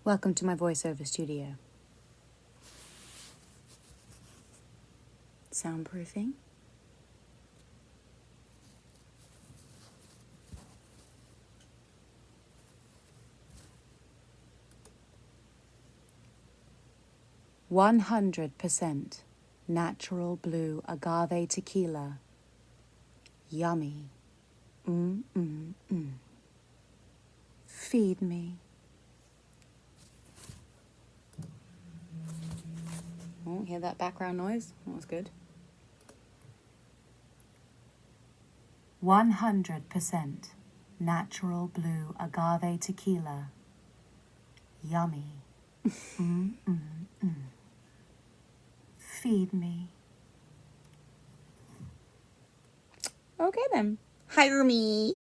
Welcome to my voiceover studio. Soundproofing. "100% natural blue agave tequila. Yummy. Feed me." Oh, hear that background noise? That was good. 100% natural blue agave tequila. Yummy. Feed me. Okay then. Hire me.